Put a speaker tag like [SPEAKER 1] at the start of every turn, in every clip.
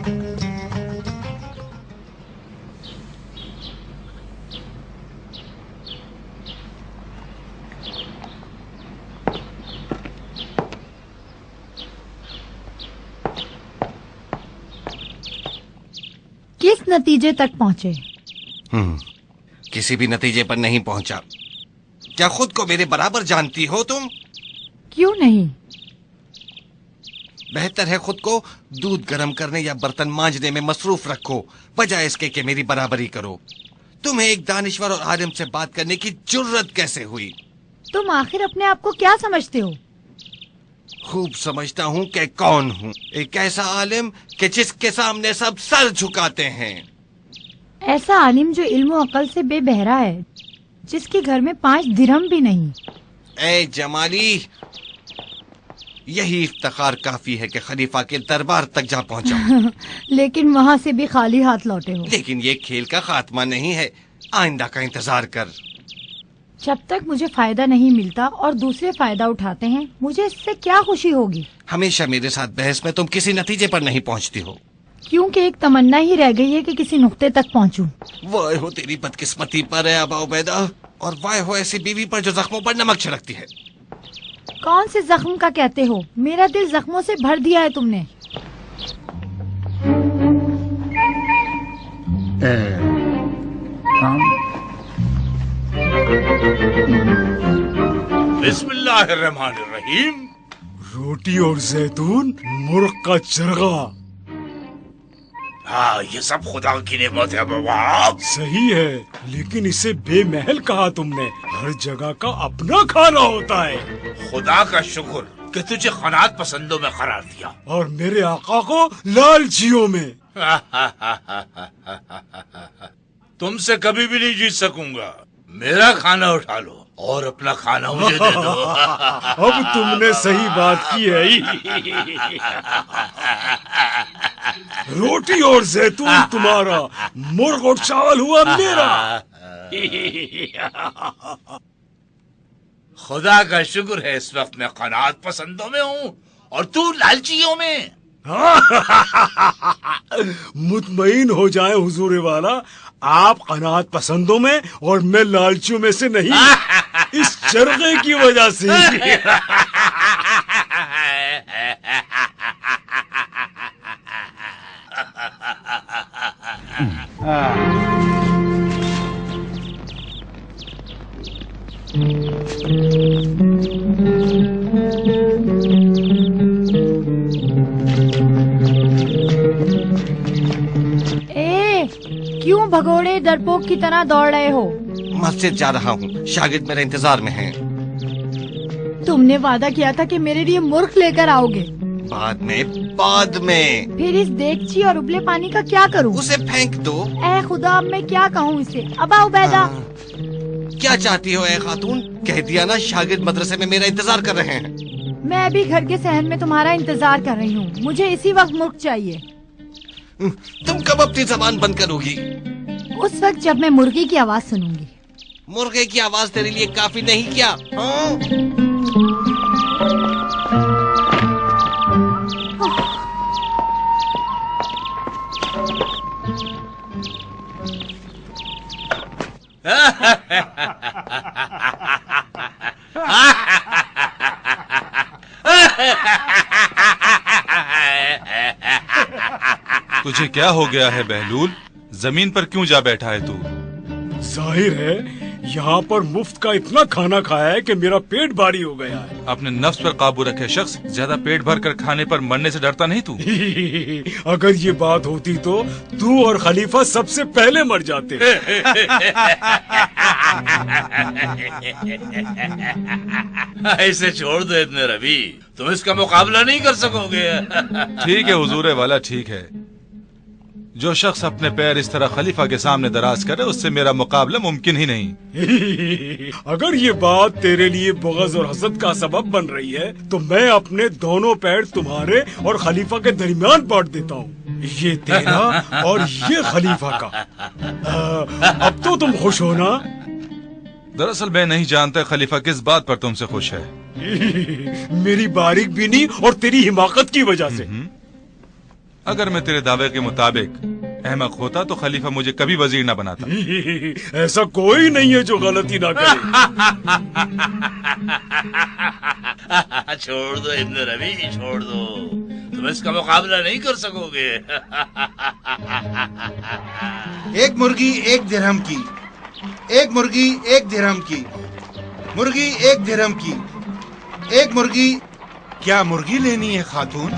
[SPEAKER 1] किस नतीजे तक पहुंचे?
[SPEAKER 2] किसी भी नतीजे पर नहीं पहुंचा। क्या खुद को मेरे बराबर जानती हो तुम?
[SPEAKER 1] क्यों नहीं?
[SPEAKER 2] बेहतर है खुद को दूध गर्म करने या बर्तन मांजने में मसरूफ रखो, बजाय इसके कि मेरी बराबरी करो। तुम्हें एक दानिश्वर और आलिम से बात करने की जुर्रत कैसे हुई?
[SPEAKER 1] तुम आखिर अपने आप को क्या समझते हो?
[SPEAKER 2] खूब समझता हूँ कि कौन हूँ। एक ऐसा आलिम कि जिसके सामने सब सर झुकाते हैं।
[SPEAKER 1] ऐसा आलिम जो इल्म और अकल से बेबहरा है, जिसके घर में 5 दिरहम भी नहीं।
[SPEAKER 2] ए जमाली, यही इफ्तिखार काफी है कि खलीफा के दरबार तक जा पहुंचा।
[SPEAKER 1] लेकिन वहाँ से भी खाली हाथ लौटे हो।
[SPEAKER 2] लेकिन ये खेल का खात्मा नहीं है, आइंदा का इंतजार कर।
[SPEAKER 1] जब तक मुझे फायदा नहीं मिलता और दूसरे फायदा उठाते हैं, मुझे इससे क्या खुशी होगी?
[SPEAKER 2] हमेशा मेरे साथ बहस में तुम किसी नतीजे पर नहीं पहुंचती हो।
[SPEAKER 1] क्योंकि एक तमन्ना ही रह गई है कि किसी नुक्ते तक पहुंचूं।
[SPEAKER 2] वाह हो तेरी बदकिस्मती पर है अबा उबैदा, और वाह हो ऐसी बीवी पर जो जख्मों पर नमक छिड़कती है।
[SPEAKER 1] कौन से जख्म का कहते हो? मेरा दिल जख्मों से भर दिया है तुमने।
[SPEAKER 3] बिस्मिल्लाहिर्रहमानिर्रहीम। रोटी और जैतून, मुर्ग का चरगा।
[SPEAKER 4] हाँ, ये सब खुदा की नेमत है बाबा।
[SPEAKER 3] सही है, लेकिन इसे बेमहल कहा तुमने। हर जगह का अपना खाना होता है।
[SPEAKER 4] खुदा का शुक्र कि तुझे खनात पसंदों में करार दिया
[SPEAKER 3] और मेरे आका को लालचियों में।
[SPEAKER 4] तुमसे कभी भी नहीं जीत सकूंगा। मेरा खाना उठा लो और अपना खाना मुझे दे दो।
[SPEAKER 3] अब तुमने सही बात की है। रोटी और जैतून तुम्हारा, मुर्ग और चावल हुआ मेरा।
[SPEAKER 4] खुदा का शुक्र है इस वक्त मैं कनात पसंदों में हूँ और तू लालचियों में।
[SPEAKER 3] मुतमईन हो जाए हुजूर वाला, आप कनात पसंदों में और मैं लालचियों में से नहीं, इस चरगे की वजह से।
[SPEAKER 1] क्यों भगोड़े डरपोक की तरह दौड़ रहे हो?
[SPEAKER 2] मस्जिद जा रहा हूँ, शागिर्द मेरे इंतजार में हैं।
[SPEAKER 1] तुमने वादा किया था कि मेरे लिए मुर्ग लेकर आओगे।
[SPEAKER 2] बाद में।
[SPEAKER 1] फिर इस देगची और उबले पानी का क्या करूँ?
[SPEAKER 2] उसे फेंक दो।
[SPEAKER 1] ऐ खुदा, अब मैं क्या कहूँ इसे? अबा उबैदा,
[SPEAKER 2] क्या चाहती हो ऐ खातून? कह दिया ना, शागिर्द मदरसे में मेरा इंतजार कर रहे हैं।
[SPEAKER 1] मैं अभी घर के सहन में तुम्हारा इंतजार कर रही हूँ। मुझे इसी वक्त मुर्ग चाहिए।
[SPEAKER 2] तुम कब अपनी जबान बंद करोगी?
[SPEAKER 1] उस वक्त जब मैं मुर्गी की आवाज सुनूंगी।
[SPEAKER 2] मुर्गे की आवाज तेरे लिए काफी नहीं क्या? हाँ?
[SPEAKER 5] तुझे क्या हो गया है बहलूल? जमीन पर क्यों जा बैठा है तू?
[SPEAKER 3] जाहिर है यहाँ पर मुफ्त का इतना खाना खाया है कि मेरा पेट भारी हो गया है।
[SPEAKER 5] अपने नफ्स पर काबू रखे शख्स, ज्यादा पेट भर कर खाने पर मरने से डरता नहीं तू?
[SPEAKER 3] अगर ये बात होती तो तू और खलीफा सबसे पहले मर जाते।
[SPEAKER 4] ऐसे छोड़ दो इतने रवि, तुम इसका मुकाबला नहीं कर सकोगे।
[SPEAKER 5] ठीक है हुजूर वाला, ठीक है। जो शख्स अपने पैर इस तरह खलीफा के सामने दराज करे, उससे मेरा मुकाबला मुमकिन ही नहीं।
[SPEAKER 3] अगर ये बात तेरे लिए बुग़्ज़ और हसद का सबब बन रही है तो मैं अपने दोनों पैर तुम्हारे और खलीफा के दरमियान बांट देता हूँ। ये तेरा और ये खलीफा का। अब तो तुम खुश हो ना?
[SPEAKER 5] दरअसल मैं नहीं जानता खलीफा किस बात पर तुमसे खुश है।
[SPEAKER 3] मेरी बारीक बीनी और तेरी हिमाकत की वजह से।
[SPEAKER 5] اگر میں تیرے دعوے کے مطابق احمق ہوتا تو خلیفہ مجھے کبھی وزیر نہ بناتا.
[SPEAKER 3] ایسا کوئی نہیں ہے جو غلطی نہ کرے.
[SPEAKER 4] چھوڑ دو ابن ربی، چھوڑ دو، تم اس کا مقابلہ نہیں کر سکو گے.
[SPEAKER 6] ایک مرغی 1 درہم کی، ایک مرغی 1 درہم کی، مرغی 1 درہم کی، ایک مرغی. کیا مرغی لینی ہے خاتون؟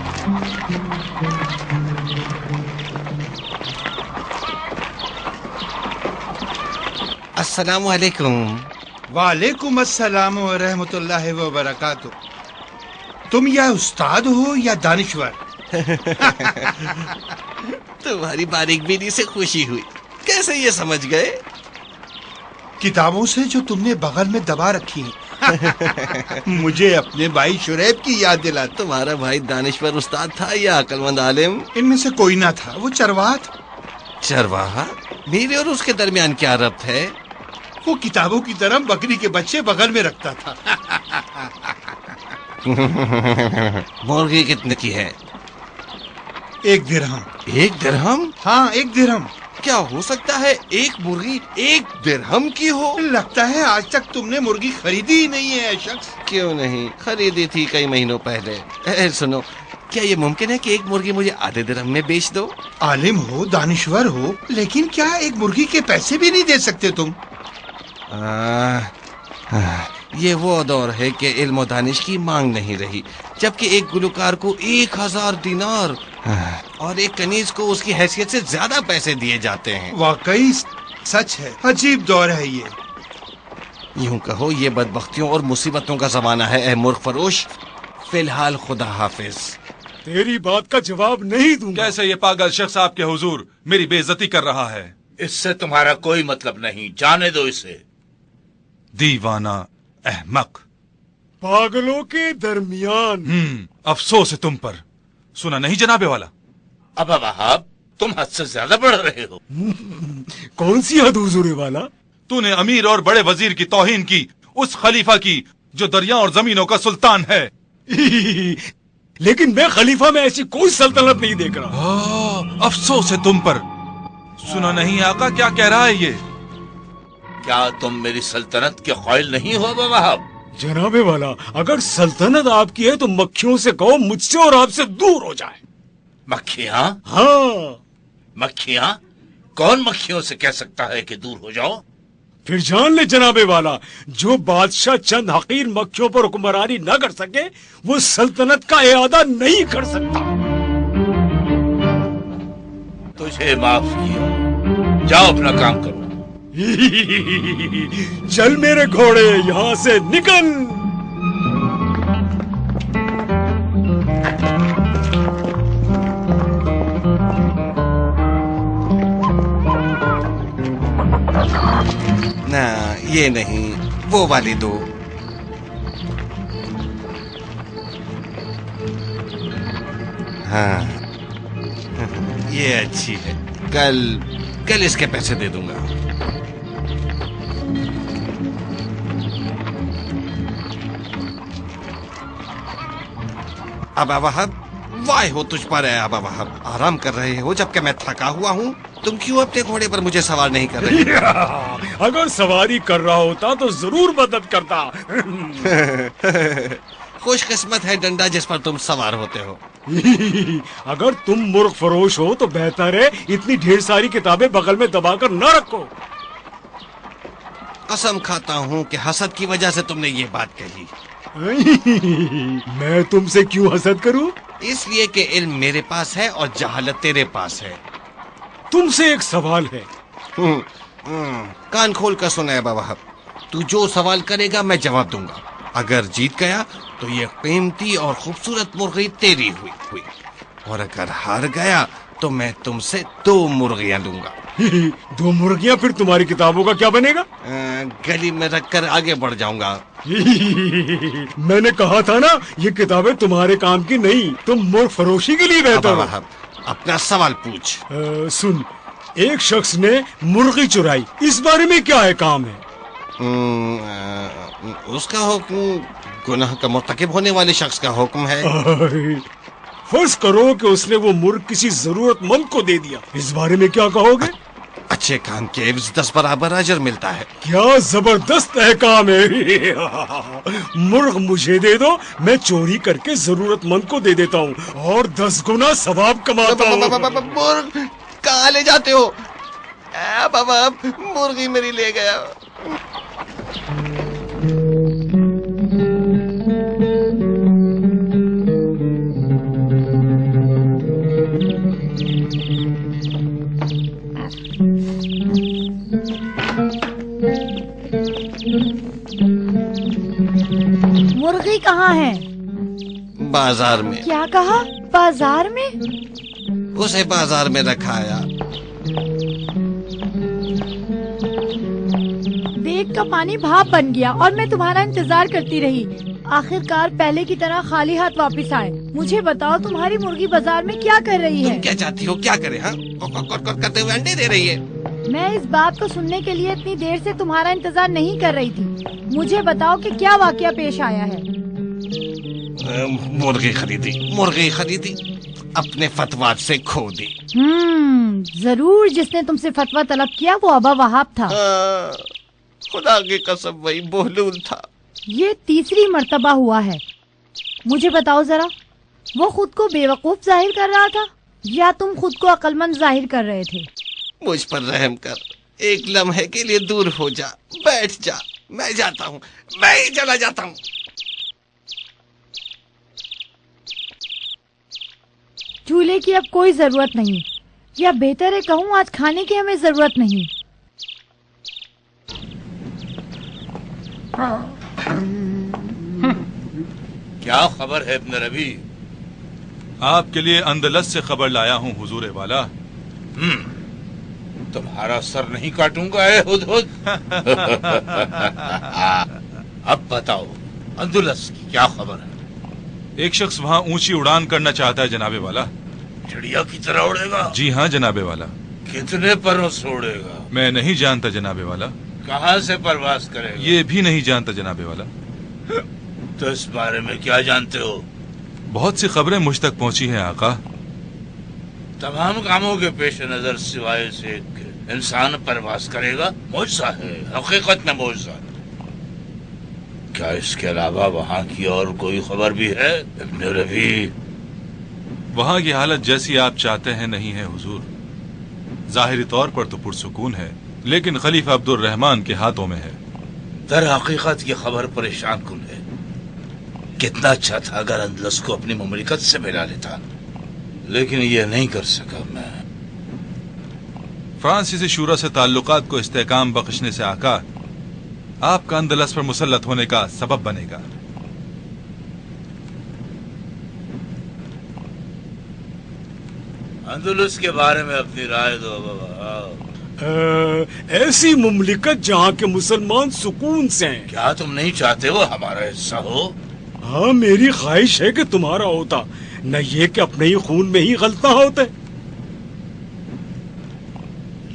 [SPEAKER 2] السلام علیکم.
[SPEAKER 6] وعلیکم السلام ورحمۃ اللہ وبرکاتہ. تم یا استاد ہو یا دانشور؟
[SPEAKER 2] تمہاری باریک بینی سے خوشی ہوئی. کیسے یہ سمجھ گئے؟
[SPEAKER 6] کتابوں سے جو تم نے بغل میں دبا رکھی ہیں. مجھے اپنے بھائی شریب کی یاد دلا.
[SPEAKER 2] تمہارا بھائی دانشور استاد تھا یا عقل مند عالم؟
[SPEAKER 6] ان میں سے کوئی نہ تھا، وہ چرواہا تھا.
[SPEAKER 2] چرواہا؟ میرے اور اس کے درمیان کیا ربط ہے؟
[SPEAKER 6] وہ کتابوں کی طرح بکری کے بچے بغل میں رکھتا تھا.
[SPEAKER 2] مرغی کتنے کی ہے؟
[SPEAKER 6] 1 درہم.
[SPEAKER 2] 1 درہم؟
[SPEAKER 6] ہاں 1 درہم.
[SPEAKER 2] کیا ہو سکتا ہے ایک مرغی 1 درہم کی ہو؟
[SPEAKER 6] لگتا ہے آج تک تم نے مرغی خریدی ہی نہیں ہے شخص.
[SPEAKER 2] کیوں نہیں، خریدی تھی کئی مہینوں پہلے. سنو، کیا یہ ممکن ہے کہ ایک مرغی مجھے آدھے درہم میں بیچ دو؟
[SPEAKER 6] عالم ہو، دانشور ہو، لیکن کیا ایک مرغی کے پیسے بھی نہیں دے سکتے تم؟
[SPEAKER 2] یہ وہ دور ہے کہ علم و دانش کی مانگ نہیں رہی، جبکہ ایک گلوکار کو 1000 دینار اور ایک کنیز کو اس کی حیثیت سے زیادہ پیسے دیے جاتے ہیں.
[SPEAKER 6] واقعی سچ ہے، عجیب دور ہے یہ.
[SPEAKER 2] یوں کہو یہ بدبختیوں اور مصیبتوں کا زمانہ ہے اے مرغ فروش. فی الحال خدا حافظ.
[SPEAKER 3] تیری بات کا جواب نہیں دوں گا.
[SPEAKER 5] کیسے یہ پاگل شخص آپ کے حضور میری بے عزتی کر رہا ہے؟
[SPEAKER 4] اس سے تمہارا کوئی مطلب نہیں، جانے دو اسے.
[SPEAKER 5] دیوانہ، احمق.
[SPEAKER 3] پاگلوں کے درمیان.
[SPEAKER 5] افسوس ہے تم پر. سنا نہیں جناب والا؟
[SPEAKER 4] ابا وہاب، تم حد سے زیادہ بڑھ رہے ہو.
[SPEAKER 3] کون سی حد حضور والا؟
[SPEAKER 5] تو نے امیر اور بڑے وزیر کی توہین کی، اس خلیفہ کی جو دریا اور زمینوں کا سلطان ہے.
[SPEAKER 3] لیکن میں خلیفہ میں ایسی کوئی سلطنت نہیں دیکھ رہا.
[SPEAKER 5] افسوس ہے تم پر. سنا نہیں آقا کیا کہہ رہا ہے یہ؟
[SPEAKER 4] کیا تم میری سلطنت کے قائل نہیں ہو ابا وہاب؟
[SPEAKER 3] جناب والا، اگر سلطنت آپ کی ہے تو مکھیوں سے کہو مجھ سے اور آپ سے دور ہو جائے.
[SPEAKER 4] مکھیاں؟
[SPEAKER 3] ہاں.
[SPEAKER 4] مکھیاں؟ کون مکھیوں سے کہہ سکتا ہے کہ دور ہو جاؤ؟
[SPEAKER 3] پھر جان لے جناب والا، جو بادشاہ چند حقیر مکھیوں پر حکمرانی نہ کر سکے وہ سلطنت کا اعادہ نہیں کر سکتا.
[SPEAKER 4] تجھے معاف کیا، جاؤ اپنا کام کرو.
[SPEAKER 3] چل میرے گھوڑے، یہاں سے نکل.
[SPEAKER 2] نہ یہ نہیں، وہ والی دو. ہاں یہ اچھی ہے. کل اس کے پیسے دے دوں گا. ابا وہاب، واہ ہو تجھ پر ہے. ابا وہاب، آرام کر رہے ہو جبکہ میں تھکا ہوا ہوں. تم کیوں اپنے گھوڑے پر مجھے سوار نہیں کر رہے؟
[SPEAKER 3] اگر سواری کر رہا ہوتا تو ضرور مدد کرتا.
[SPEAKER 2] خوش قسمت ہے ڈنڈا جس پر تم سوار ہوتے ہو.
[SPEAKER 3] اگر تم مرغ فروش ہو تو بہتر ہے اتنی ڈھیر ساری کتابیں بغل میں دبا کر نہ رکھو.
[SPEAKER 2] قسم کھاتا ہوں کہ حسد کی وجہ سے تم نے یہ بات کہی.
[SPEAKER 3] میں تم سے کیوں حسد کروں؟
[SPEAKER 2] اس لیے کہ علم میرے پاس ہے اور جہالت تیرے پاس ہے.
[SPEAKER 3] تم سے ایک سوال ہے.
[SPEAKER 2] کان کھول کر سنا ہے ابا وہاب. تو جو سوال کرے گا میں جواب دوں گا. اگر جیت گیا تو یہ قیمتی اور خوبصورت مرغی تیری ہوئی اور اگر ہار گیا تو میں تم سے 2 مرغیاں دوں گا.
[SPEAKER 3] 2 مرغیاں؟ پھر تمہاری کتابوں کا کیا بنے گا؟
[SPEAKER 2] گلی میں رکھ کر آگے بڑھ جاؤں گا.
[SPEAKER 3] میں نے کہا تھا نا یہ کتابیں تمہارے کام کی نہیں، تم مرغ فروشی کے لیے بہتر ہو.
[SPEAKER 2] اپنا سوال پوچھ.
[SPEAKER 3] سن، ایک شخص نے مرغی چرائی، اس بارے میں کیا ہے کام ہے؟
[SPEAKER 2] اس کا حکم گناہ کا مرتکب ہونے والے شخص کا حکم ہے.
[SPEAKER 3] فرض کرو کہ اس نے وہ مرغ کسی ضرورت مند کو دے دیا، اس بارے میں کیا کہو گے؟
[SPEAKER 2] اچھے کام کے عوض 10 برابر اجر ملتا ہے۔
[SPEAKER 3] کیا زبردست احکام ہے! مرغ مجھے دے دو، میں چوری کر کے ضرورت مند کو دے دیتا ہوں اور 10 گنا ثواب کماتا ہوں۔
[SPEAKER 2] مرغ کہاں لے جاتے ہو؟ بابا مرغی میری لے گیا۔
[SPEAKER 1] مرغی کہاں ہے؟
[SPEAKER 2] بازار میں۔
[SPEAKER 1] کیا کہا؟ بازار میں؟
[SPEAKER 2] اسے بازار میں رکھایا۔
[SPEAKER 1] دیگ کا پانی بھاپ بن گیا اور میں تمہارا انتظار کرتی رہی، آخر کار پہلے کی طرح خالی ہاتھ واپس آئے۔ مجھے بتاؤ تمہاری مرغی بازار میں کیا کر رہی ہے؟
[SPEAKER 2] تم کیا چاہتی ہو؟ کیا کرے؟ ہاں کرتے ہوئے انڈے دے رہی ہے۔
[SPEAKER 1] میں اس بات کو سننے کے لیے اتنی دیر سے تمہارا انتظار نہیں کر رہی تھی، مجھے بتاؤ کہ کیا واقعہ پیش آیا ہے؟
[SPEAKER 2] مرغی خریدی اپنے فتوات سے کھو دی۔
[SPEAKER 1] ضرور جس نے تم سے فتویٰ طلب کیا وہ ابا وہاب تھا۔
[SPEAKER 2] خدا کی قسم وہی بہلول تھا۔
[SPEAKER 1] یہ تیسری مرتبہ ہوا ہے۔ مجھے بتاؤ ذرا، وہ خود کو بے وقوف ظاہر کر رہا تھا یا تم خود کو عقل مند ظاہر کر رہے تھے؟
[SPEAKER 2] مجھ پر رحم کر، ایک لمحے کے لیے دور ہو جا، بیٹھ جا، میں جاتا ہوں، میں ہی چلا جاتا ہوں۔
[SPEAKER 1] چولہے کی اب کوئی ضرورت نہیں، یا بہتر ہے کہوں آج کھانے کی ہمیں ضرورت نہیں۔
[SPEAKER 4] کیا خبر ہے ابن ربی؟
[SPEAKER 5] آپ کے لیے اندلس سے خبر لایا ہوں حضور والا۔
[SPEAKER 4] تمہارا سر نہیں کاٹوں گا اے ہدہد۔ اب بتاؤ اندلس کی کیا خبر ہے؟
[SPEAKER 5] ایک شخص وہاں اونچی اڑان کرنا چاہتا ہے جناب والا۔
[SPEAKER 4] چڑیا کی طرح اڑے گا؟
[SPEAKER 5] جی ہاں جناب والا۔
[SPEAKER 4] کتنے پروں سے اڑے گا؟
[SPEAKER 5] میں نہیں جانتا جناب والا۔
[SPEAKER 4] کہاں سے پرواز کرے گا؟
[SPEAKER 5] یہ بھی نہیں جانتا جناب والا۔
[SPEAKER 4] تو اس بارے میں کیا جانتے ہو؟
[SPEAKER 5] بہت سی خبریں مجھ تک پہنچی ہیں آقا۔
[SPEAKER 4] تمام کاموں کے پیش نظر سوائے سے انسان پرواز کرے گا معجزہ ہے، حقیقت میں معجزہ ہے۔ کیا اس کے علاوہ وہاں کی اور کوئی خبر بھی ہے ابن ربی؟
[SPEAKER 5] وہاں کی حالت جیسی آپ چاہتے ہیں نہیں ہے حضور۔ ظاہری طور پر تو پرسکون ہے، لیکن خلیفہ عبد الرحمن کے ہاتھوں میں ہے۔
[SPEAKER 4] در حقیقت یہ خبر پریشان کن ہے۔ کتنا اچھا تھا اگر اندلس کو اپنی مملکت سے ملا لیتا، لیکن یہ نہیں کر سکا میں۔
[SPEAKER 5] فرانسیسی شورا سے تعلقات کو استحکام بخشنے سے آقا آپ کا اندلس پر مسلط ہونے کا سبب بنے گا۔
[SPEAKER 4] اندلس کے بارے میں اپنی رائے دو بابا۔
[SPEAKER 3] ایسی مملکت جہاں کے مسلمان سکون سے ہیں۔
[SPEAKER 4] کیا تم نہیں چاہتے ہو ہمارا حصہ ہو؟
[SPEAKER 3] ہاں میری خواہش ہے کہ تمہارا ہوتا، نہ یہ کہ اپنے ہی خون میں ہی غلطہ ہوتے۔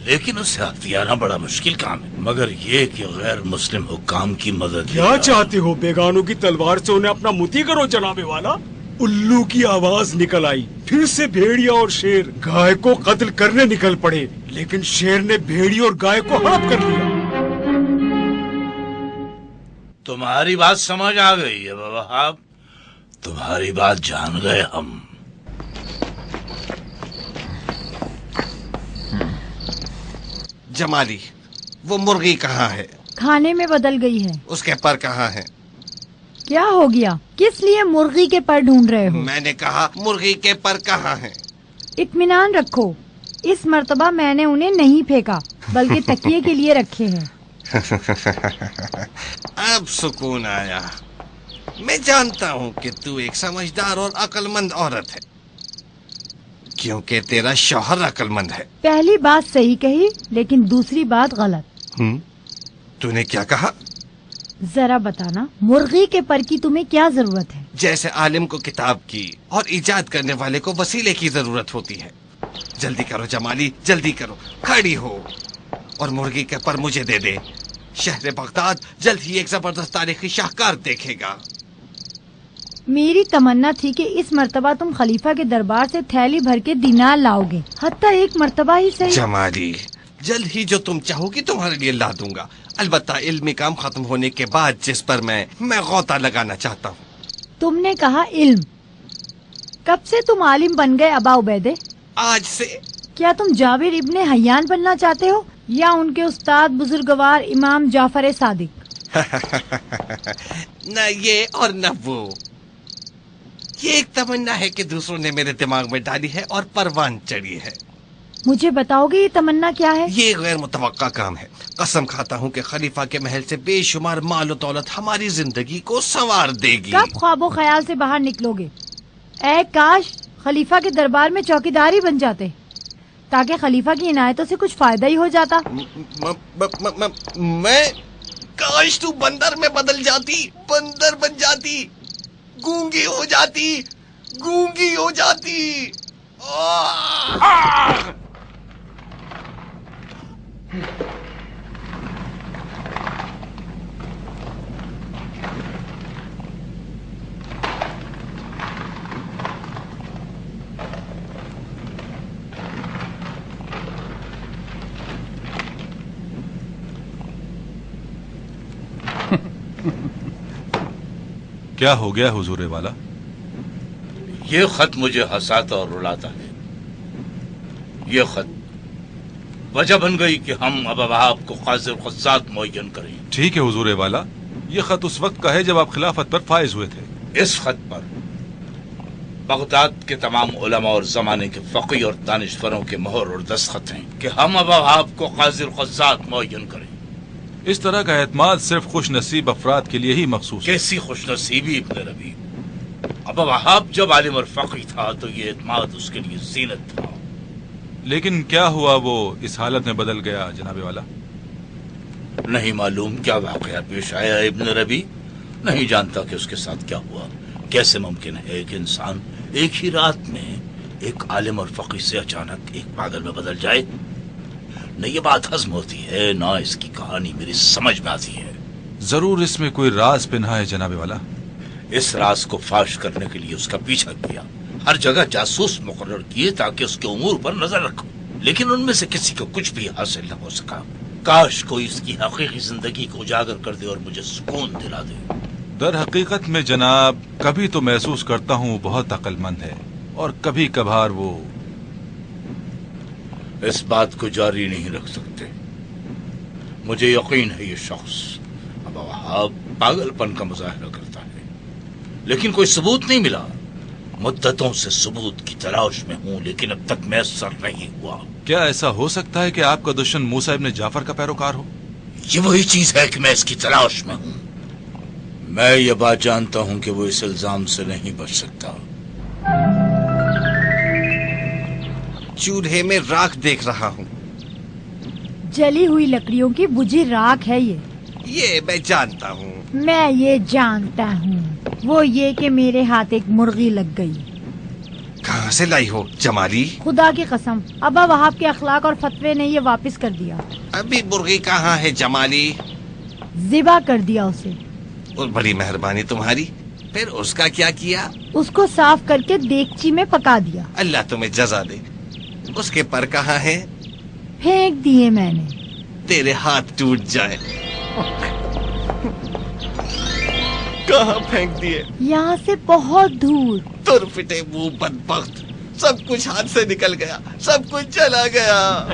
[SPEAKER 4] لیکن اسے ہتھیارہ آنا بڑا مشکل کام ہے، مگر یہ کہ غیر مسلم حکام کی مدد۔
[SPEAKER 3] کیا چاہتے ہو؟ بیگانوں کی تلوار سے انہیں اپنا متی کرو جناب والا۔ الو کی آواز نکل آئی، پھر سے بھیڑیا اور شیر گائے کو قتل کرنے نکل پڑے، لیکن شیر نے بھیڑی اور گائے کو ہڑپ کر لیا۔
[SPEAKER 4] تمہاری بات سمجھ آ گئی ہے بابا صاحب، تمہاری بات جان گئے ہم۔
[SPEAKER 2] جمالی، وہ مرغی کہاں ہے؟
[SPEAKER 1] کھانے میں بدل گئی ہے۔
[SPEAKER 2] اس کے پر کہاں ہے؟
[SPEAKER 1] کیا ہو گیا؟ کس لیے مرغی کے پر ڈھونڈ رہے ہو؟
[SPEAKER 2] میں نے کہا مرغی کے پر کہاں ہیں؟
[SPEAKER 1] اطمینان رکھو، اس مرتبہ میں نے انہیں نہیں پھینکا بلکہ تکیے کے لیے رکھے ہیں۔
[SPEAKER 2] اب سکون آیا۔ میں جانتا ہوں کہ تو ایک سمجھدار اور عقل مند عورت ہے، کیونکہ تیرا شوہر عقل مند ہے۔
[SPEAKER 1] پہلی بات صحیح کہی لیکن دوسری بات غلط۔
[SPEAKER 2] تو نے کیا کہا؟
[SPEAKER 1] ذرا بتانا، مرغی کے پر کی تمہیں کیا ضرورت ہے؟
[SPEAKER 2] جیسے عالم کو کتاب کی اور ایجاد کرنے والے کو وسیلے کی ضرورت ہوتی ہے۔ جلدی کرو جمالی، جلدی کرو، کھڑی ہو اور مرغی کے پر مجھے دے دے۔ شہر بغداد جلد ہی ایک زبردست تاریخی شاہکار دیکھے گا۔
[SPEAKER 1] میری تمنا تھی کہ اس مرتبہ تم خلیفہ کے دربار سے تھیلی بھر کے دینار لاؤ گے، حتیٰ ایک مرتبہ ہی صحیح۔
[SPEAKER 2] جمالی، جلد ہی جو تم چاہو گی تمہارے لیے لا دوں گا، البتہ علمی کام ختم ہونے کے بعد جس پر میں غوطہ لگانا چاہتا ہوں۔
[SPEAKER 1] تم نے کہا علم، کب سے تم عالم بن گئے ابا عبیدے؟
[SPEAKER 2] آج سے۔
[SPEAKER 1] کیا تم جابر ابن حیان بننا چاہتے ہو یا ان کے استاد بزرگوار امام جعفر صادق؟
[SPEAKER 2] نہ یہ اور نہ وہ، یہ ایک تمنا ہے کہ دوسروں نے میرے دماغ میں ڈالی ہے اور پروان چڑھی ہے۔
[SPEAKER 1] مجھے بتاؤ گے یہ تمنا کیا ہے؟
[SPEAKER 2] یہ غیر متوقع کام ہے، قسم کھاتا ہوں کہ خلیفہ کے محل سے بے شمار مال و دولت ہماری زندگی کو سنوار دے گی۔
[SPEAKER 1] کب خواب و خیال سے باہر نکلو گے؟ اے کاش خلیفہ کے دربار میں چوکیداری بن جاتے تاکہ خلیفہ کی عنایتوں سے کچھ فائدہ ہی ہو جاتا۔
[SPEAKER 2] میں کاش تو بندر میں بدل جاتی، بندر بن جاتی، گونگی ہو جاتی، گونگی ہو جاتی۔
[SPEAKER 5] کیا ہو گیا حضور والا؟
[SPEAKER 4] یہ خط مجھے ہنساتا اور رلاتا ہے۔ یہ خط وجہ بن گئی کہ ہم ابا وہاب کو قاضی القضات معین کریں۔
[SPEAKER 5] ٹھیک ہے حضور والا، یہ خط اس وقت کا ہے جب آپ خلافت پر فائز ہوئے تھے۔
[SPEAKER 4] اس خط پر بغداد کے تمام علماء اور زمانے کے فقی اور دانشوروں کے مہر اور دستخط ہیں کہ ہم ابا وہاب کو قاضی القضات معین کریں۔
[SPEAKER 5] اس طرح کا اعتماد صرف خوش نصیب افراد کے لیے ہی مخصوص ہے۔
[SPEAKER 4] کیسی خوش نصیبی ابن ربیع! ابا وہاب جب عالم اور فقی تھا تو یہ اعتماد اس کے لیے زینت تھا۔
[SPEAKER 5] لیکن کیا ہوا وہ اس حالت میں بدل گیا جناب والا؟
[SPEAKER 4] نہیں معلوم کیا واقعہ پیش آیا ابن ربیع، نہیں جانتا کہ اس کے ساتھ کیا ہوا۔ کیسے ممکن ہے کہ انسان ایک ہی رات میں ایک عالم اور فقی سے اچانک ایک پاگل میں بدل جائے؟ نہ یہ بات ہضم ہوتی ہے، نہ اس کی کہانی میری سمجھ میں آتی ہے۔
[SPEAKER 5] ضرور اس میں کوئی راز پنہا ہے جناب والا۔
[SPEAKER 4] اس راز کو فاش کرنے کے لیے اس کا پیچھا کیا، ہر جگہ جاسوس مقرر کیے تاکہ اس کے امور پر نظر رکھوں، لیکن ان میں سے کسی کو کچھ بھی حاصل نہ ہو سکا۔ کاش کوئی اس کی حقیقی زندگی کو اجاگر کر دے اور مجھے سکون دلا دے۔
[SPEAKER 5] در حقیقت میں جناب کبھی تو محسوس کرتا ہوں وہ بہت عقل مند ہے اور کبھی کبھار وہ
[SPEAKER 4] اس بات کو جاری نہیں رکھ سکتے۔ مجھے یقین ہے یہ شخص ابا وہاب پاگل پن کا مظاہرہ کرتا ہے، لیکن کوئی ثبوت نہیں ملا۔ مدتوں سے ثبوت کی تلاش میں ہوں لیکن اب تک میسر نہیں ہوا۔
[SPEAKER 5] کیا ایسا ہو سکتا ہے کہ آپ کا دشمن موسیٰ ابن جعفر کا پیروکار ہو؟
[SPEAKER 4] یہ وہی چیز ہے کہ میں اس کی تلاش میں ہوں۔ میں یہ بات جانتا ہوں کہ وہ اس الزام سے نہیں بچ سکتا۔
[SPEAKER 2] چولہے میں راکھ دیکھ رہا ہوں۔
[SPEAKER 1] جلی ہوئی لکڑیوں کی بجھی راکھ ہے
[SPEAKER 2] یہ میں جانتا ہوں۔
[SPEAKER 1] میں یہ جانتا ہوں، وہ یہ کہ میرے ہاتھ ایک مرغی لگ گئی۔
[SPEAKER 2] کہاں سے لائی ہو جمالی؟
[SPEAKER 1] خدا کی قسم، ابا وہاب کے اخلاق اور فتوے نے یہ واپس کر دیا۔
[SPEAKER 2] ابھی مرغی کہاں ہے جمالی؟
[SPEAKER 1] ذبح کر دیا اسے۔
[SPEAKER 2] اور بڑی مہربانی تمہاری۔ پھر اس کا کیا کیا؟
[SPEAKER 1] اس کو صاف کر کے دیگچی میں پکا دیا۔
[SPEAKER 2] اللہ تمہیں جزا دے۔ اس کے پر کہاں ہے؟
[SPEAKER 1] پھینک دیے میں نے۔
[SPEAKER 2] تیرے ہاتھ ٹوٹ جائے۔ کہاں پھینک دیے؟
[SPEAKER 1] یہاں سے بہت دور۔
[SPEAKER 2] تر پھٹے منہ بدبخت، سب کچھ ہاتھ سے نکل گیا، سب کچھ چلا گیا۔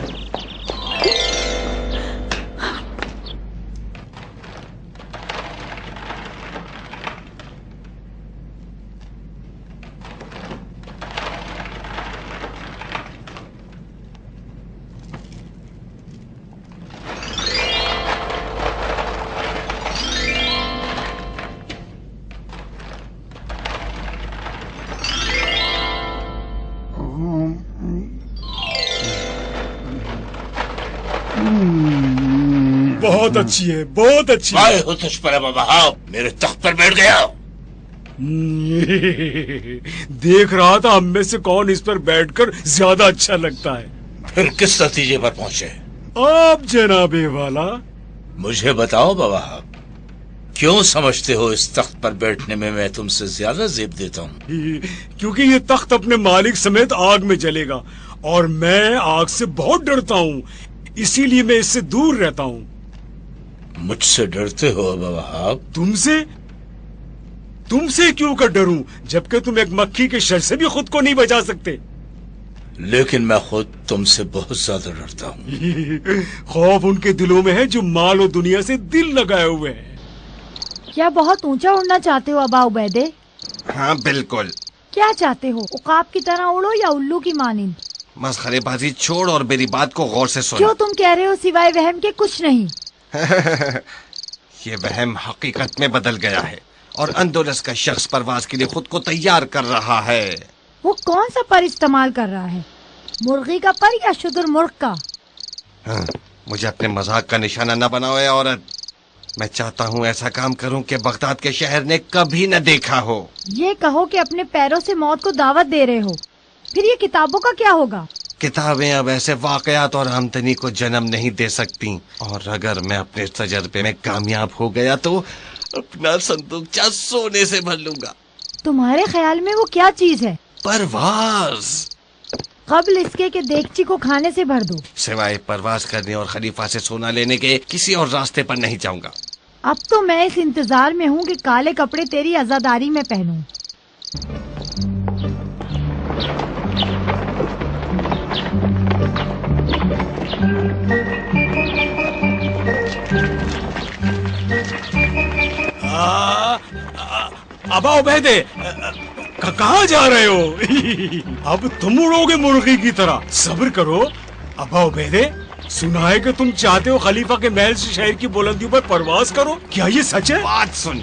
[SPEAKER 3] بہت اچھی ہے، بہت اچھی ہے۔
[SPEAKER 4] آئے ہو تجھ پر ابا وہاب، میرے تخت پر بیٹھ گیا۔
[SPEAKER 3] دیکھ رہا تھا ہم میں سے کون اس پر بیٹھ کر زیادہ اچھا لگتا ہے۔
[SPEAKER 4] پھر کس نتیجے پر پہنچے؟
[SPEAKER 3] آپ جناب والا۔
[SPEAKER 4] مجھے بتاؤ ابا وہاب، क्यों समझते हो इस तख्त पर बैठने में मैं तुमसे ज्यादा जेब देता हूँ?
[SPEAKER 3] क्योंकि ये तख्त अपने मालिक समेत आग में जलेगा और मैं आग से बहुत डरता हूँ, इसीलिए मैं इससे दूर रहता हूँ।
[SPEAKER 4] मुझसे डरते हो अबा वहाब?
[SPEAKER 3] तुमसे क्यों कर डरूं, जबकि तुम एक मक्खी के शर से भी खुद को नहीं बचा सकते।
[SPEAKER 4] लेकिन मैं खुद तुमसे बहुत ज्यादा डरता हूँ।
[SPEAKER 3] खौफ उनके दिलों में है जो माल और दुनिया से दिल लगाए हुए हैं।
[SPEAKER 1] क्या बहुत ऊंचा उड़ना चाहते हो अबा उबैदे?
[SPEAKER 2] हाँ बिल्कुल।
[SPEAKER 1] क्या चाहते हो, उकाब की तरह उड़ो या उल्लू की मानिंद?
[SPEAKER 2] मस्खरेबाजी छोड़ और मेरी बात को गौर से सुन।
[SPEAKER 1] जो तुम कह रहे हो सिवाय वहम के कुछ नहीं।
[SPEAKER 2] ये वहम हकीकत में बदल गया है और अंदोलस का शख्स परवाज के लिए खुद को तैयार कर रहा है।
[SPEAKER 1] वो कौन सा पर इस्तेमाल कर रहा है, मुर्गी का पर या शुतुरमुर्ग का?
[SPEAKER 2] हाँ, मुझे अपने मजाक का निशाना न बनाओ ए औरत। मैं चाहता हूँ ऐसा काम करूँ कि बगदाद के शहर ने कभी न देखा हो।
[SPEAKER 1] ये कहो कि अपने पैरों से मौत को दावत दे रहे हो, फिर ये किताबों का क्या होगा?
[SPEAKER 2] किताबें अब ऐसे वाकयात और आमदनी को जन्म नहीं दे सकती, और अगर मैं अपने तजर्बे में कामयाब हो गया तो अपना संदूकचा सोने से भर लूंगा।
[SPEAKER 1] तुम्हारे ख्याल में वो क्या चीज है?
[SPEAKER 2] परवाज।
[SPEAKER 1] कब्ल इसके कि देगची को खाने से भर दो।
[SPEAKER 2] सिवाय परवाज करने और खलीफा से सोना लेने के किसी और रास्ते पर नहीं जाऊंगा।
[SPEAKER 1] अब तो मैं इस इंतजार में हूँ कि काले कपड़े तेरी आजादारी में पहनूं।
[SPEAKER 3] अबा उबैदे, कहाँ जा रहे हो? अब तुम उड़ोगे मुर्गी की तरह। सब्र करो अबा उबैदे। सुना है कि तुम चाहते हो खलीफा के महल से शहर की बुलंदियों पर परवाज करो, क्या ये सच है?
[SPEAKER 2] बात सुन,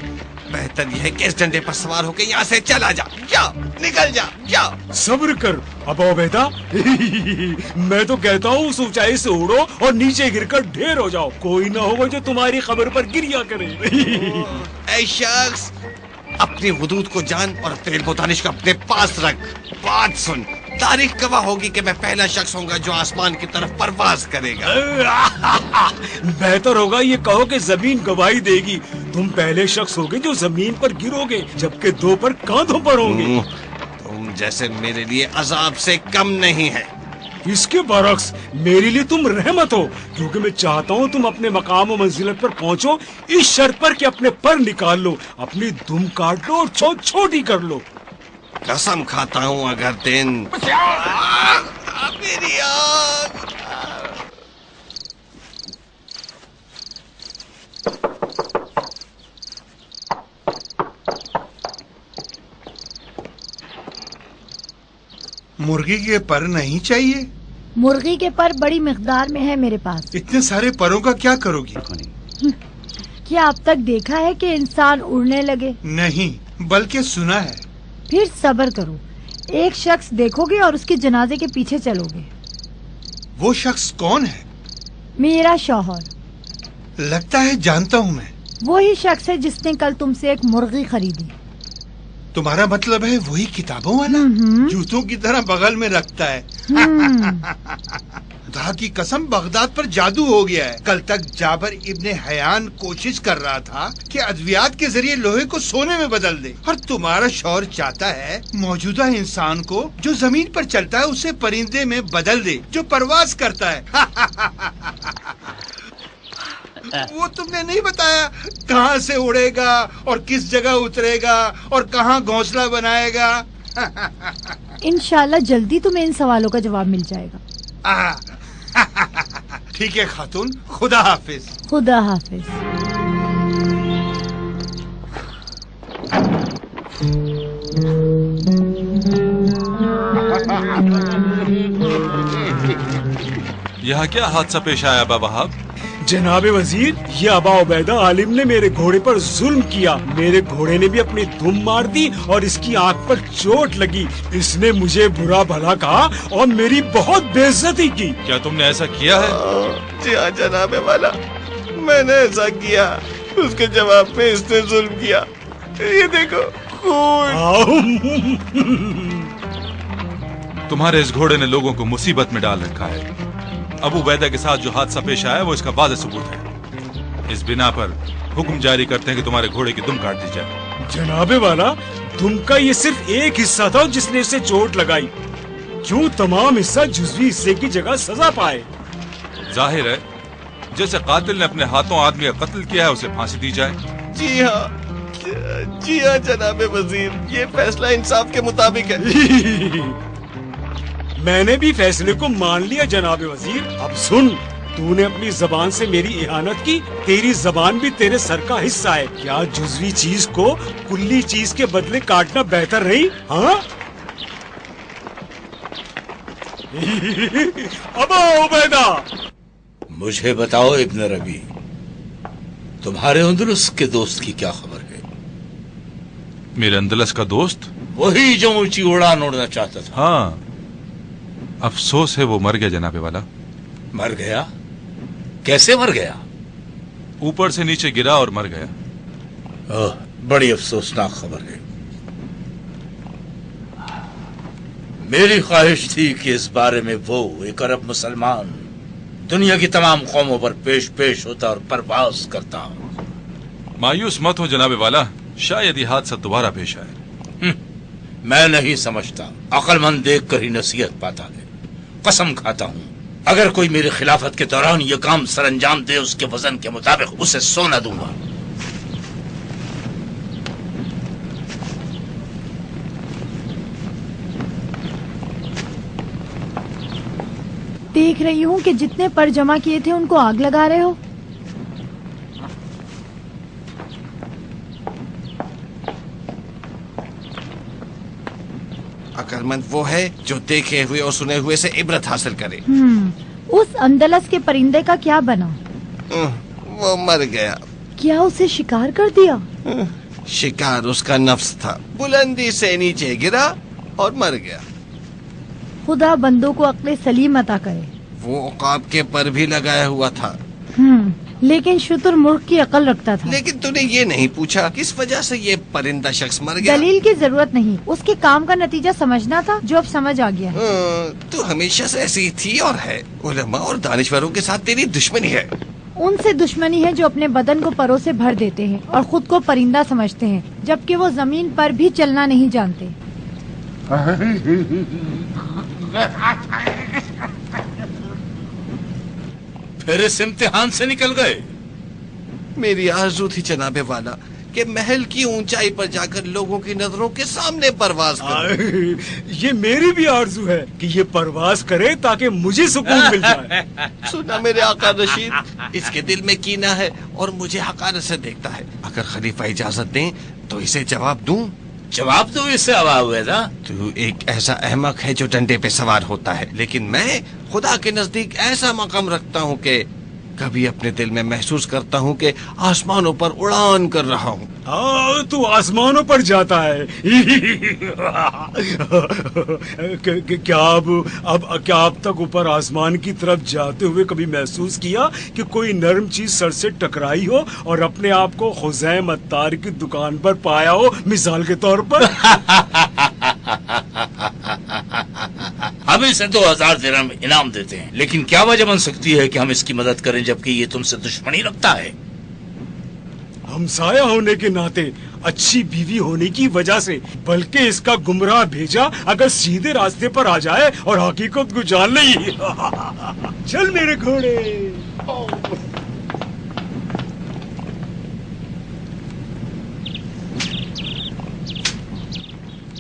[SPEAKER 2] बेहतर यह है कि इस डंडे पर सवार होकर यहाँ से चला जा। जा, निकल जा, जा।
[SPEAKER 3] सब्र कर अबा उबैदा। मैं तो कहता हूँ उस ऊंचाई से उड़ो और नीचे गिरकर ढेर हो जाओ। कोई ना होगा जो तुम्हारी खबर पर गिरिया करे।
[SPEAKER 2] ऐ शख्स, अपनी हुदूद को जान और अपने इल्म व दानिश को अपने पास रख। बात सुन, तारीख गवाह होगी कि मैं पहला शख्स होऊंगा जो आसमान की तरफ परवाज करेगा।
[SPEAKER 3] बेहतर होगा ये कहो कि जमीन गवाही देगी। तुम पहले शख्स होगे जो जमीन पर गिरोगे, जबकि दो पर कांधों पर होंगे।
[SPEAKER 2] तुम जैसे मेरे लिए अजाब से कम नहीं है।
[SPEAKER 3] इसके बरक्स मेरे लिए तुम रहमत हो, क्योंकि मैं चाहता हूँ तुम अपने मकाम और मंजिलत पर पहुँचो, इस शर्त पर कि अपने पर निकाल लो, अपनी दुम काट लो और छोटी कर लो।
[SPEAKER 2] कसम खाता हूँ अगर दिन मेरी आग।
[SPEAKER 6] मुर्गी के पर नहीं चाहिए?
[SPEAKER 1] मुर्गी के पर बड़ी मिकदार में है मेरे पास।
[SPEAKER 6] इतने सारे परों का क्या करोगी?
[SPEAKER 1] क्या अब तक देखा है कि इंसान उड़ने लगे?
[SPEAKER 6] नहीं, बल्कि सुना है।
[SPEAKER 1] फिर सब्र करो, एक शख्स देखोगे और उसके जनाजे के पीछे चलोगे।
[SPEAKER 6] वो शख्स कौन है?
[SPEAKER 1] मेरा शौहर।
[SPEAKER 6] लगता है जानता हूँ मैं।
[SPEAKER 1] वही शख्स है जिसने कल तुमसे एक मुर्गी खरीदी।
[SPEAKER 6] तुम्हारा मतलब है वही किताबों वाला, जूतों की तरह बगल में रखता है। खुदा की कसम, बगदाद पर जादू हो गया है। कल तक जाबर इब्ने हयान कोशिश कर रहा था कि अद्वियात के जरिए लोहे को सोने में बदल दे, और तुम्हारा शौहर चाहता है मौजूदा इंसान को जो जमीन पर चलता है उसे परिंदे में बदल दे जो परवाज करता है। वो तुमने नहीं बताया कहाँ से उड़ेगा और किस जगह उतरेगा और कहाँ घोंसला बनाएगा।
[SPEAKER 1] इंशाल्लाह जल्दी तुम्हें इन सवालों का जवाब मिल जाएगा।
[SPEAKER 6] ठीक है खातून, खुदा हाफिज।
[SPEAKER 1] खुदा हाफिज।
[SPEAKER 5] यहाँ क्या हादसा पेश आया अबा वहाब?
[SPEAKER 3] जनाबे वजीर, ये अबा उबैदा आलिम ने मेरे घोड़े पर जुल्म किया। मेरे घोड़े ने भी अपनी धुम मार दी और इसकी आंख पर चोट लगी। इसने मुझे बुरा भला कहा और मेरी बहुत बेइज्जती की।
[SPEAKER 5] क्या तुमने ऐसा किया है?
[SPEAKER 2] जी हाँ जनाबे वाला, मैंने ऐसा किया। उसके जवाब में इसने जुल्म किया। ये देखो खून।
[SPEAKER 5] तुम्हारे इस घोड़े ने लोगों को मुसीबत में डाल रखा है। अबू उबैदा के साथ जो हादसा पेश आया वो इसका वाज़ेह सबूत है। इस बिना पर हुक्म जारी करते हैं कि तुम्हारे घोड़े की दुम काट दी जाए।
[SPEAKER 3] जनाबे वाला, दुम का ये सिर्फ एक हिस्सा था जिसने इसे चोट लगाई। क्यों तमाम हिस्सा जुज़वी हिस्से की जगह सजा पाए?
[SPEAKER 5] जाहिर है जैसे कातिल ने अपने हाथों आदमी का कत्ल किया है उसे फांसी दी जाए।
[SPEAKER 2] जी हाँ जनाबे वजीर, ये फैसला इंसाफ के मुताबिक है।
[SPEAKER 3] मैंने भी फैसले को मान लिया जनाबे वजीर। अब सुन, तूने अपनी जबान से मेरी इहानत की, तेरी जबान भी तेरे सर का हिस्सा है। क्या जुज़वी चीज को कुल्ली चीज के बदले काटना बेहतर नहीं? हाँ? अबा उबैदा,
[SPEAKER 4] मुझे बताओ इब्न रबी, तुम्हारे अंदलस के दोस्त की क्या खबर है?
[SPEAKER 5] मेरे अंदलस का दोस्त?
[SPEAKER 4] वही जो ऊंची उड़ान उड़ना चाहता था।
[SPEAKER 5] हाँ, अफसोस है वो मर गया जनाबे वाला।
[SPEAKER 4] मर गया? कैसे मर गया?
[SPEAKER 5] ऊपर से नीचे गिरा और मर गया।
[SPEAKER 4] ओह, बड़ी अफसोसनाक खबर है। मेरी ख्वाहिश थी कि इस बारे में वो एक अरब मुसलमान दुनिया की तमाम कौमों पर पेश होता और परवाज करता।
[SPEAKER 5] मायूस मत हो जनाबे वाला, शायद ये हादसा दोबारा पेश आए।
[SPEAKER 4] मैं नहीं समझता, अक्लमंद देख कर ही नसीहत पाता है। कसम खाता हूँ, अगर कोई मेरी खिलाफत के दौरान ये काम सरअंजाम दे, उसके वजन के मुताबिक उसे सोना दूंगा।
[SPEAKER 1] देख रही हूँ कि जितने पर जमा किए थे उनको आग लगा रहे हो।
[SPEAKER 2] अक्लमंद वो है जो देखे हुए और सुने हुए से इबरत हासिल करे।
[SPEAKER 1] उस अंदलस के परिंदे का क्या बना?
[SPEAKER 2] वो मर गया।
[SPEAKER 1] क्या उसे शिकार कर दिया?
[SPEAKER 2] शिकार उसका नफ्स था, बुलंदी से नीचे गिरा और मर गया।
[SPEAKER 1] खुदा बंदों को अक्ल सलीम अता करे।
[SPEAKER 2] वो उकाब के पर भी लगाया हुआ था।
[SPEAKER 1] लेकिन शुतुरमुर्ग की अकल रखता था।
[SPEAKER 2] लेकिन तूने ये नहीं पूछा किस वजह से ये परिंदा शख्स मर गया?
[SPEAKER 1] दलील की जरूरत नहीं, उसके काम का नतीजा समझना था, जो अब समझ आ गया है।
[SPEAKER 2] तू हमेशा से ऐसी थी और है। उलमा और दानिशवरों के साथ तेरी दुश्मनी है।
[SPEAKER 1] उनसे दुश्मनी है जो अपने बदन को परों से भर देते हैं और खुद को परिंदा समझते हैं, जबकि वो जमीन पर भी चलना नहीं जानते।
[SPEAKER 4] फिर इस इम्तिहान से निकल गए।
[SPEAKER 2] मेरी आरज़ू थी जनाबे वाला कि महल की ऊंचाई पर जाकर लोगों की नजरों के सामने परवाज करूं।
[SPEAKER 3] ये मेरी भी आरज़ू है कि ये परवाज करे ताकि मुझे सुकून मिल जाए।
[SPEAKER 2] सुना मेरे आका रशीद, इसके दिल में कीना है और मुझे हकारत से देखता है। अगर खलीफा इजाजत दें तो इसे जवाब दूं?
[SPEAKER 4] जवाब दो इसे अबा।
[SPEAKER 2] तू एक ऐसा अहमक है जो डंडे पे सवार होता है, लेकिन मैं खुदा के नजदीक ऐसा मकाम रखता हूँ कि कभी अपने दिल में महसूस करता हूँ कि आसमानों पर उड़ान कर रहा हूँ।
[SPEAKER 3] तू आसमानों पर जाता है। क्या अब तक ऊपर आसमान की तरफ जाते हुए कभी महसूस किया कि कोई नरम चीज सर से टकराई हो और अपने आप को खुज़ैम अत्तार की दुकान पर पाया हो, मिसाल के तौर पर?
[SPEAKER 4] हम इसे 2000 दिरहम इनाम देते हैं, लेकिन क्या वजह बन सकती है कि हम इसकी मदद करें जबकि ये तुमसे दुश्मनी रखता है?
[SPEAKER 3] हमसाया होने के नाते, अच्छी बीवी होने की वजह से, बल्कि इसका गुमराह भेजा अगर सीधे रास्ते पर आ जाए और हकीकत को जान ले। चल मेरे घोड़े।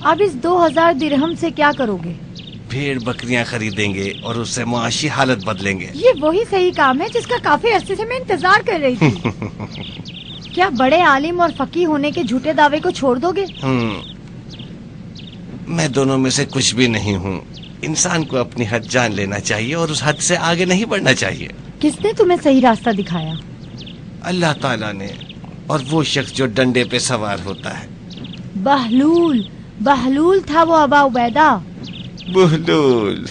[SPEAKER 1] अब इस 2000 दिरहम से क्या करोगे?
[SPEAKER 2] भेड़ बकरियां खरीदेंगे और उससे मुआशी हालत बदलेंगे।
[SPEAKER 1] ये वही सही काम है जिसका काफी अरसे से मैं इंतजार कर रही थी। क्या बड़े आलिम और फकीह होने के झूठे दावे को छोड़ दोगे?
[SPEAKER 2] मैं दोनों में से कुछ भी नहीं हूँ। इंसान को अपनी हद जान लेना चाहिए और उस हद से आगे नहीं बढ़ना चाहिए।
[SPEAKER 1] किसने तुम्हें सही रास्ता दिखाया?
[SPEAKER 2] अल्लाह ताला ने, और वो शख्स जो डंडे पे सवार होता है।
[SPEAKER 1] बहलूल था वो अबा उबैदा।
[SPEAKER 2] बहलूल।